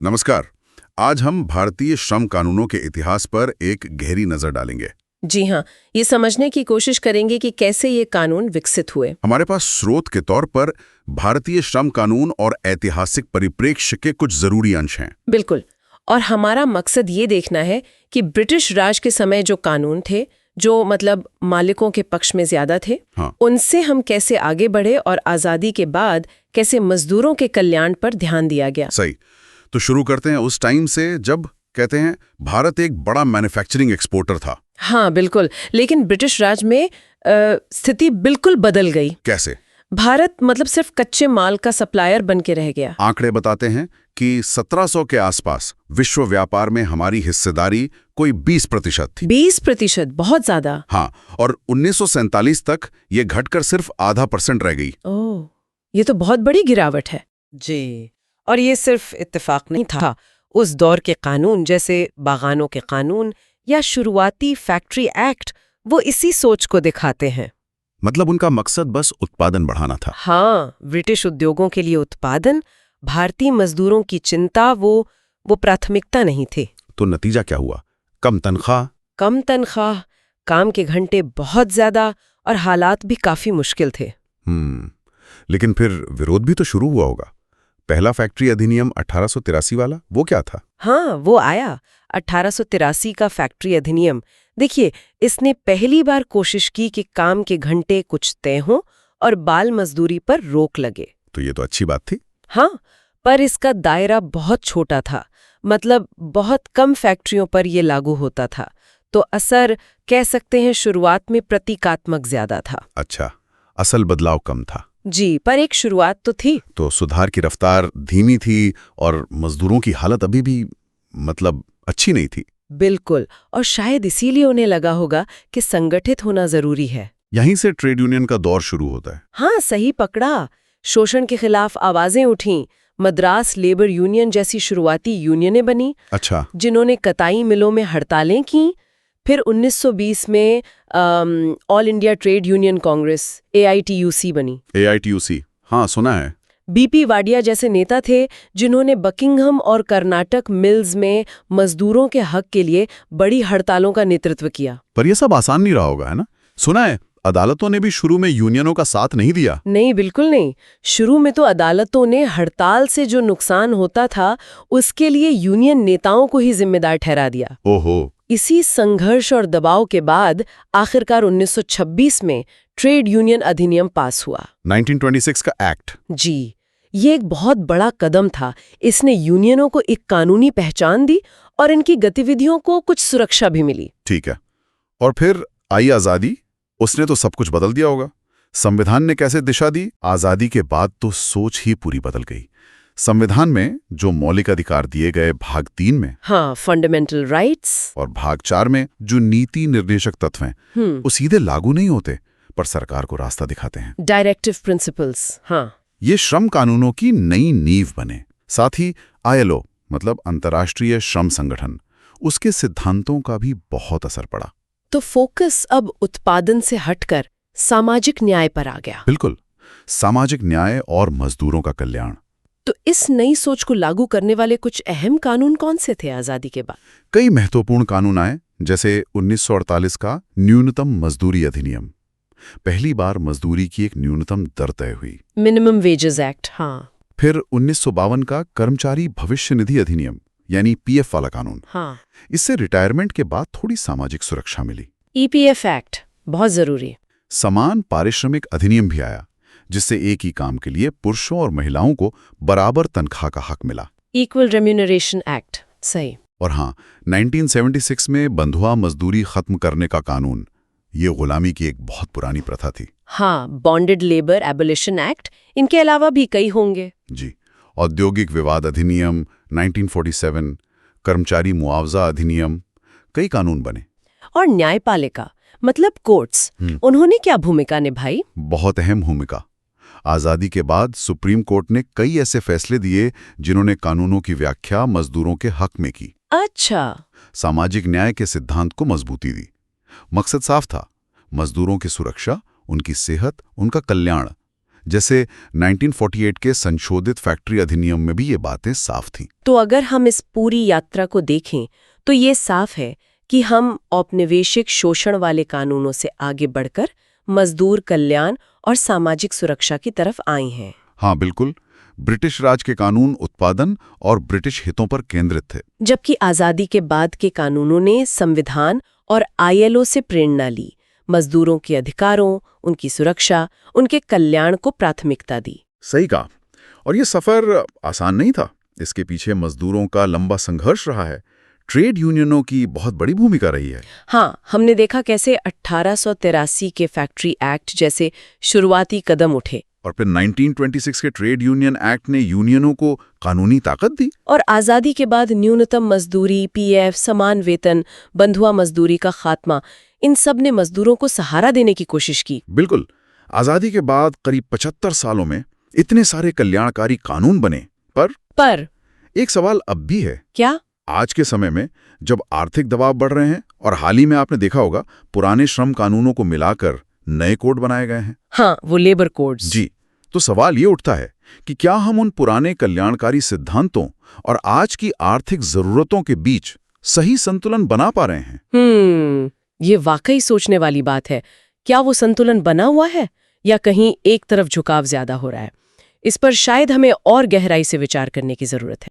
नमस्कार। आज हम भारतीय श्रम कानूनों के इतिहास पर एक गहरी नजर डालेंगे। जी हाँ, ये समझने की कोशिश करेंगे कि कैसे ये कानून विकसित हुए। हमारे पास स्रोत के तौर पर भारतीय श्रम कानून और ऐतिहासिक परिप्रेक्ष्य के कुछ जरूरी अंश हैं। बिल्कुल। और हमारा मकसद ये देखना है कि ब्रिटिश राज के समय जो कानून थे, जो मतलब मालिकों के पक्ष में ज्यादा थे, हाँ। उनसे हम कैसे आगे बढ़े और आज़ादी के बाद कैसे मजदूरों के कल्याण पर ध्यान दिया गया। सही। तो शुरू करते हैं उस टाइम से जब कहते हैं भारत एक बड़ा मैन्युफैक्चरिंग एक्सपोर्टर था। हाँ बिल्कुल, लेकिन ब्रिटिश राज में स्थिति बिल्कुल बदल गई। कैसे? भारत मतलब सिर्फ कच्चे माल का सप्लायर बन के रह गया। आंकड़े बताते हैं कि 1700 के आसपास विश्व व्यापार में हमारी हिस्सेदारी कोई 20% थी। 20%, बहुत ज्यादा। हाँ, और 1947 तक ये घटकर सिर्फ ½ % रह गई। ओह, ये तो बहुत बड़ी गिरावट है। जी, और ये सिर्फ इत्तेफाक नहीं था। उस दौर के कानून जैसे बागानों के कानून या शुरुआती फैक्ट्री एक्ट वो इसी सोच को दिखाते हैं। मतलब उनका मकसद बस उत्पादन बढ़ाना था। हाँ, ब्रिटिश उद्योगों के लिए उत्पादन, भारतीय मजदूरों की चिंता वो प्राथमिकता नहीं थे। तो नतीजा क्या हुआ? कम तनख्वाह, कम तनख्वाह, काम के घंटे बहुत ज्यादा और हालात भी काफी मुश्किल थे। लेकिन फिर विरोध भी तो शुरू हुआ होगा। पहला फैक्ट्री अधिनियम 1883 वाला, वो क्या था? हाँ, वो आया 1883 का फैक्ट्री अधिनियम। देखिए, इसने पहली बार कोशिश की कि काम के घंटे कुछ तय हों और बाल मजदूरी पर रोक लगे। तो ये तो अच्छी बात थी। हाँ, पर इसका दायरा बहुत छोटा था, मतलब बहुत कम फैक्ट्रियों पर ये लागू होता था। तो असर कह सकते हैं शुरुआत में प्रतीकात्मक ज्यादा था। अच्छा, असल बदलाव कम था। जी, पर एक शुरुआत तो थी। तो सुधार की रफ्तार धीमी थी और मजदूरों की हालत अभी भी मतलब अच्छी नहीं थी। बिल्कुल, और शायद इसीलिए उन्हें लगा होगा कि संगठित होना जरूरी है। यहीं से ट्रेड यूनियन का दौर शुरू होता है। हाँ, सही पकड़ा। शोषण के खिलाफ आवाजें उठीं। मद्रास लेबर यूनियन जैसी शुरुआती यूनियनें बनी। अच्छा। जिन्होंने कताई मिलों में हड़तालें की। फिर 1920 में all India trade union Congress AITUC बनी। AITUC, हाँ सुना है। BP वाडिया जैसे नेता थे जिन्होंने बकिंघम और कर्नाटक मिल्स में मजदूरों के हक के लिए बड़ी हड़तालों का नेतृत्व किया। पर यह सब आसान नहीं रहा होगा, है ना? सुना है अदालतों ने भी शुरू में यूनियनों का साथ नहीं दिया। नहीं, बिल्कुल नहीं। शुरू में तो अदालतों ने हड़ताल से जो नुकसान होता था उसके लिए यूनियन नेताओं को ही जिम्मेदार ठहरा दिया। ओहो। इसी संघर्ष और दबाव के बाद आखिरकार 1926 में ट्रेड यूनियन अधिनियम पास हुआ। 1926 का एक्ट। जी, ये एक बहुत बड़ा कदम था। इसने यूनियनों को एक कानूनी पहचान दी और इनकी गतिविधियों को कुछ सुरक्षा भी मिली। ठीक है। और फिर आई आजादी। उसने तो सब कुछ बदल दिया होगा। संविधान ने कैसे दिशा दी? आजादी के बाद तो सोच ही पूरी बदल गई। संविधान में जो मौलिक अधिकार दिए गए भाग 3 में, हाँ, फंडामेंटल राइट्स, और भाग 4 में जो नीति निर्देशक तत्व हैं, वो सीधे लागू नहीं होते पर सरकार को रास्ता दिखाते हैं। Directive principles. हाँ, ये श्रम कानूनों की नई नींव बने। साथ ही ILO मतलब अंतर्राष्ट्रीय श्रम संगठन, उसके सिद्धांतों का भी बहुत असर पड़ा। तो फोकस अब उत्पादन से हटकर सामाजिक न्याय पर आ गया। बिल्कुल, सामाजिक न्याय और मजदूरों का कल्याण। तो इस नई सोच को लागू करने वाले कुछ अहम कानून कौन से थे आजादी के बाद? कई महत्वपूर्ण कानून आए, जैसे 1948 का न्यूनतम मजदूरी अधिनियम। पहली बार मजदूरी की एक न्यूनतम दर तय हुई। Minimum wages act. हाँ। फिर 1952 का कर्मचारी भविष्य निधि अधिनियम यानी PF वाला कानून। हाँ। इससे रिटायरमेंट के बाद थोड़ी सामाजिक सुरक्षा मिली। EPF एक्ट, बहुत जरूरी। समान पारिश्रमिक अधिनियम भी आया, जिससे एक ही काम के लिए पुरुषों और महिलाओं को बराबर तनख्वाह का हक मिला। Equal remuneration act. सही। और हाँ, 1976 में बंधुआ मजदूरी खत्म करने का कानून। ये गुलामी की एक बहुत पुरानी प्रथा थी। हाँ, बॉन्डेड लेबर एबोलिशन एक्ट। इनके अलावा भी कई होंगे। जी। औद्योगिक विवाद अधिनियम 1947, कर्मचारी मुआवजा अधिनियम, कई कानून बने। और न्यायपालिका मतलब कोर्ट्स, उन्होंने क्या भूमिका निभाई? बहुत अहम भूमिका। आजादी के बाद सुप्रीम कोर्ट ने कई ऐसे फैसले दिए जिन्होंने कानूनों की व्याख्या मजदूरों के हक में की। अच्छा। सामाजिक न्याय के सिद्धांत को मजबूती दी। मकसद साफ था, मजदूरों की सुरक्षा, उनकी सेहत, उनका कल्याण। जैसे 1948 के संशोधित फैक्ट्री अधिनियम में भी ये बातें साफ थीं। तो अगर हम इस पूरी यात्रा को देखें तो ये साफ है कि हम औपनिवेशिक शोषण वाले कानूनों से आगे बढ़कर मजदूर कल्याण और सामाजिक सुरक्षा की तरफ आए हैं। हाँ बिल्कुल, ब्रिटिश राज के कानून उत्पादन और ब्रिटिश हितों पर केंद्रित थे, जबकि आज़ादी के बाद के कानूनों ने संविधान और ILO से प्रेरणा ली, मजदूरों के अधिकारों, उनकी सुरक्षा, उनके कल्याण को प्राथमिकता दी। सही कहा। और ये सफ़र आसान नहीं था। इसके पीछे मजदूरों का लंबा संघर्ष रहा है। ट्रेड यूनियनों की बहुत बड़ी भूमिका रही है। हाँ, हमने देखा कैसे 1883 के फैक्ट्री एक्ट जैसे शुरुआती कदम उठे और फिर 1926 के ट्रेड यूनियन एक्ट ने यूनियनों को कानूनी ताकत दी। और आज़ादी के बाद न्यूनतम मजदूरी, PF, समान वेतन, बंधुआ मजदूरी का खात्मा, इन सब ने मजदूरों को सहारा देने की कोशिश की। बिल्कुल, आज़ादी के बाद करीब 75 सालों में इतने सारे कल्याणकारी कानून बने, पर एक सवाल अब भी है। क्या? आज के समय में जब आर्थिक दबाव बढ़ रहे हैं और हाल ही में आपने देखा होगा पुराने श्रम कानूनों को मिलाकर नए कोड बनाए गए हैं। हाँ, वो लेबर कोड्स। जी, तो सवाल ये उठता है कि क्या हम उन पुराने कल्याणकारी सिद्धांतों और आज की आर्थिक जरूरतों के बीच सही संतुलन बना पा रहे हैं? ये वाकई सोचने वाली बात है। क्या वो संतुलन बना हुआ है या कहीं एक तरफ झुकाव ज्यादा हो रहा है? इस पर शायद हमें और गहराई से विचार करने की जरूरत है।